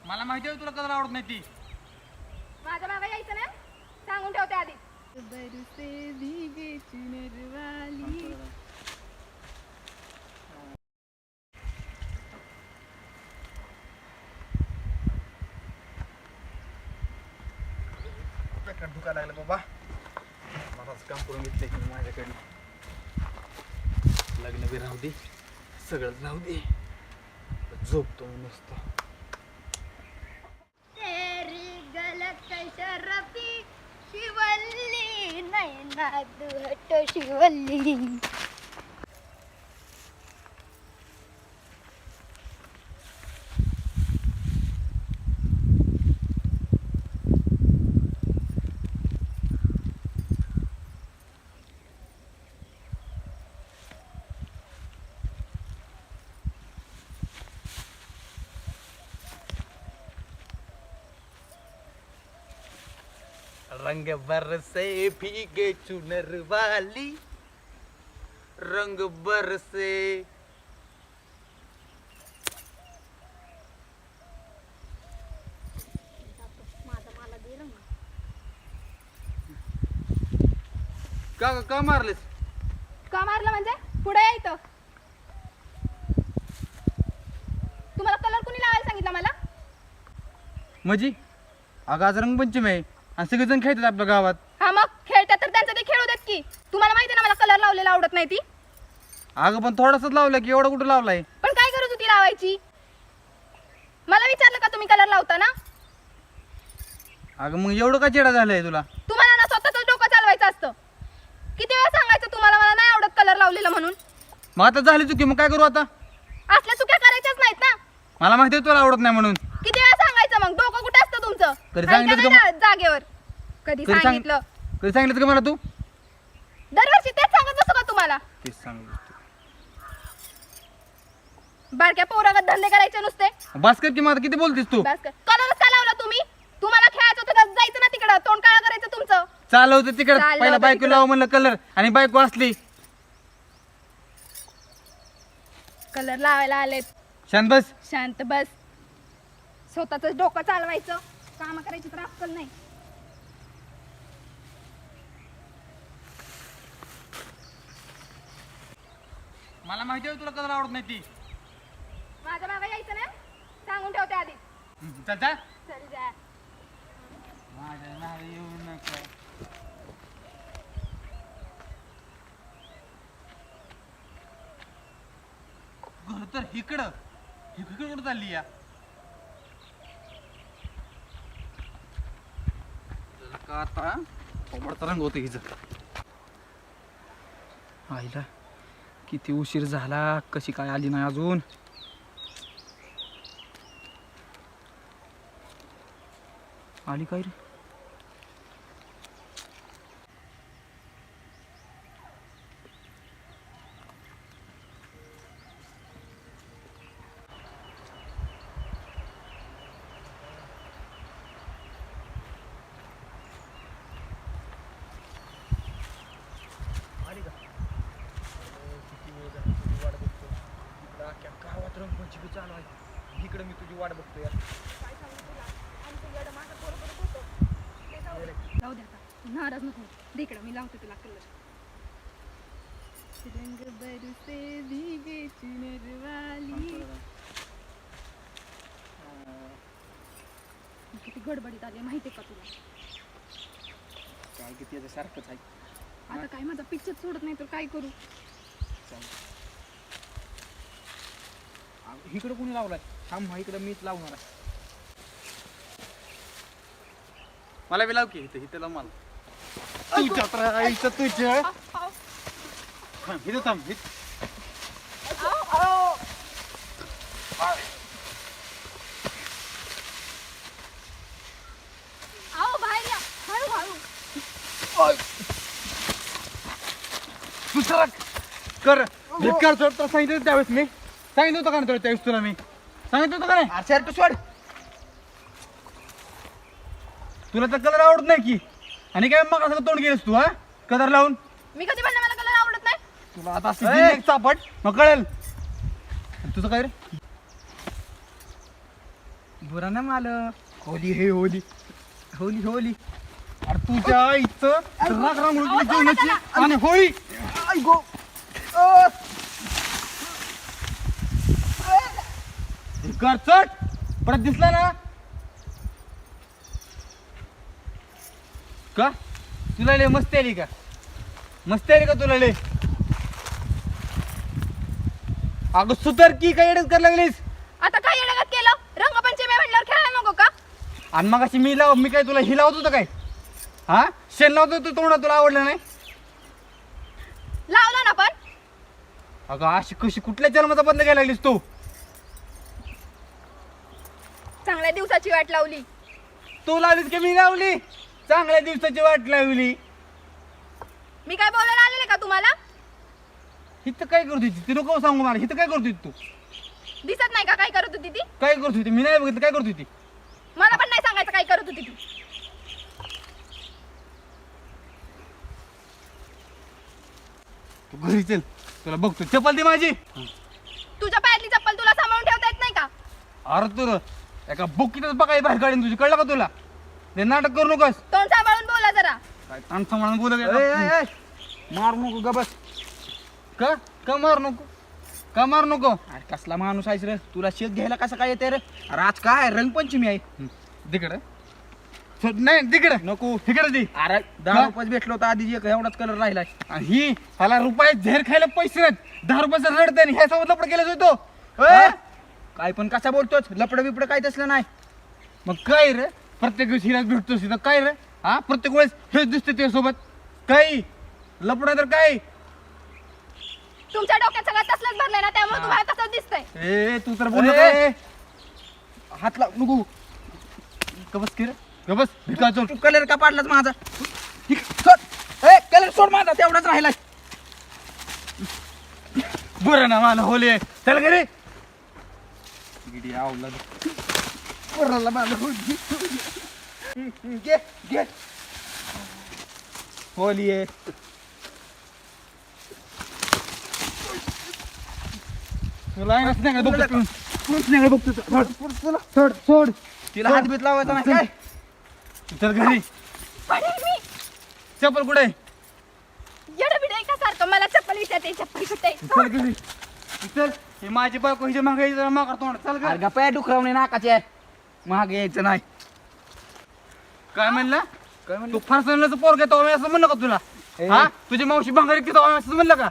मला माहिती आहे तुला कलर आवडत नाही ती. माझ्या मागे यायचं ना, सांगून ठेवते आधी. दुखा लागलं बाबा, मलाच काम करून घेतलंय माझ्याकडे. लग्न बी राहू दे, सगळंच राहू दे, झोपतो नुसतं. तेरी गलत शरफी शिवल्ली नैना दुहट शिवल्ली. रंग बरसे भीगे चुनर वाली, रंग बरसे. का मारलेस? का मारलं म्हणजे? पुढे यायचं. तुम्हाला कलर कुणी लावायला सांगितलं मला? म्हणजे अगं आज रंगपंचमी आहे आणि सगळेजण खेळतात आपल्या गावात. हा मग खेळतात तर त्यांचं ते खेळू देत की. तुम्हाला माहिती ना मला कलर लावलेला आवडत नाही ती. अगं पण थोडासाच लावला की एवढा कुठं लावलाय? पण काय गरज होती लावायची? मला विचारलं का तुम्ही कलर लावता ना? अगं मग एवढं का चिडा झालंय तुला? तुम्हाला ना स्वतःच डोकं चालवायचं असतं. किती वेळा सांगायचं तुम्हाला मला नाही आवडत कलर लावलेला म्हणून? मग आता झाली चुकी, मग काय करू आता? असल्या चुक्या करायच्याच नाहीत ना. मला माहिती आहे तुला आवडत नाही म्हणून. किती वेळा सांगायचं? मग डोकं कुठे असतं तुमचं? कधी आहे का सांगितलं नाही का ना जागेवर? कधी सांगितलं? कधी सांगितलं का मला तू? दरवर्षी तेच सांगत असतो का तुम्हाला? तेच सांगितलं. बारक्या पोरागत धंदे करायचे नुसते. बस कर की, मग आता किती बोलतीस तू? बस कर. कलरच का लावला तुम्ही? तुम्हाला खेळायचं होतं तर जायचं ना तिकडं. तोंड काळं करायचं तुमचं. चालवतं तिकडे. चाललं पहिला होतं बायको तिकडं. लाव म्हणलं कलर आणि बायको असली. कलर लावायला आलेत. शांत बस. शांत बस. स्वतःच डोकं चालवायचं, काम करायची तर अक्कल नाही. मला माहिती आहे तुला कलर आवडत नाही ती. माझ्या मागे यायचं ना, सांगून ठेवते आधी. चल जा. चल जा. माझ्या मागे येऊ नका. घर तर इकडं कुठं चालली या? का आता कोमडचा रंग होतं हिचं. आईला किती उशीर झाला, कशी काय आली नाही अजून? आली काय रे? गावात रंगपंचमी चालू आहे, इकडे मी तुझी वाट बघतोय. जाऊ दे आता, नाराज नको. दे इकडं, मी लावते तुला कलर. रंग बरसे भीगे चुनर वाली. किती गडबडीत आली माहितीये का तुला? काय किती आता सारखंच आहे. आता काय माझा पिक्चर सोडत नाही तर काय करू? इकडे कोणी लावलाय? थांब, इकडे मीच लावणार आहे. मला बी लाव की इथं लाव मला. तुझ्या तर आईचं तुझ्या. इथं थांब. आओ बाहेर या, हळू. तू सरक कर. भिकार सोड तर सांगितलं त्यावेळेस मी. सांगितलं होतं का नाही त्यावेळेस तुला मी? सांगितलं होतं का नाही? अरे तू सोड. तुला तर कलर आवडत नाही की, आणि काय मग असं तोंड गेलस तू? हा कलर लावून मी कधी म्हणलं मला कलर आवडत नाही? तुला आता असं दिलं एक चापट मग कळेल. तुझं काय रे? बुरा ना मालक. होली हे होली होली होली. अरे तुझ्या आईचं राग रांगोळी जेवणाची आणि होळी. आई गो. कर चट परत दिसला ना का तुला लय मस्ती आली का मस्ती आली का तुला लय अगं सुतर की काय एडच कर लागलीस आता काय येडगत केलं रंगपंचमी म्हणल्यावर खेळायला नको का आणि मग अशी मी काय तुला ही लावत होतं काय हा शेण लावत होतो तोंडा तुला आवडलं नाही लावला ना पण अगं अशी कशी कुठल्या जन्माचा बंद घ्यायला लागलीस तू चांगल्या दिवसाची वाट लावली तू लावलीस की मी लावली चांगल्या दिवसाची वाट लावली मी काय बोलायला आलेले का तुम्हाला हिथं काय करत होती ती नको सांगू मला हिथं काय करत होती तू दिसत नाही का काय करत होती ती काय करत होती मी नाही बघितलं काय करत होती मला पण नाही सांगायचं काय करत होती ती तू घरी चल तुला बघतो चप्पल दे माझी तुझ्या पायातली चप्पल तुला सांभाळून ठेवता येत नाही का अरे तुला एका बुकीतच बघाय बाहेर काढीन तुझी कळलं का तुला ते नाटक करू नकोस तोंड सांभाळून बोला जरा काय ताण सांभाळून बोल मारू नको ग बस. का का मार नको का मार नको अरे कसला माणूस आहेस रे तुला शेत घ्यायला कसं काय येते रे. अरे आज काय रंगपंचमी आहे. तिकडे नाही तिकडे नको. तिकडे दे अरे 10 रुपये भेटलो होता आधी एवढाच कलर राहिलाय. आणि ही ह्याला रुपये झेर खायला पैसे नाहीत 10 रुपयाचं रडते आणि ह्या सोबत लपड केलं होतो हा? काय पण कसा बोलतोच लपड बिपड काय तसलं नाही. मग काय रे प्रत्येक वेळेस हिराच भेटतोस तिथं काय रे हा प्रत्येक वेळेस हेच दिसते त्यासोबत काही लपड तर काय तुमच्या डोक्यात सगळं तसलंच भरलंय ना त्यामुळे तुम्हाला तसंच दिसतंय ए तू तर बोल ए, हात लाव नको. कबस की रे कबस भिका चोर तू कलर का पाडलाच माझा. सोड. ए कलर सोड माझा तेवढाच राहिलाय. बरं ना मला होली आहे चल घरी पोराला माझं होली. घे घे होली आहे. तुला आहे ना बघतो सोड सोड तिला हात बीत लावायचा नाही काय. चल घरी पडेल मी चप्पल कुठे येडं बिडं आहे का सारखं मला चप्पल विचारते चप्पल कुठे चल घरी चल हे माझी बायको हिच्या मागे मागा तोंड चल अरे घरी गप्पा डुकरावणे नाकाचे आहे. महाग यायचं नाही. काय म्हणला काय म्हणलं? तू फारसण्याचं पोर घेतो असं म्हणलं का तुला ए. हा तुझी मावशी भांगारी घेतो असं म्हणलं का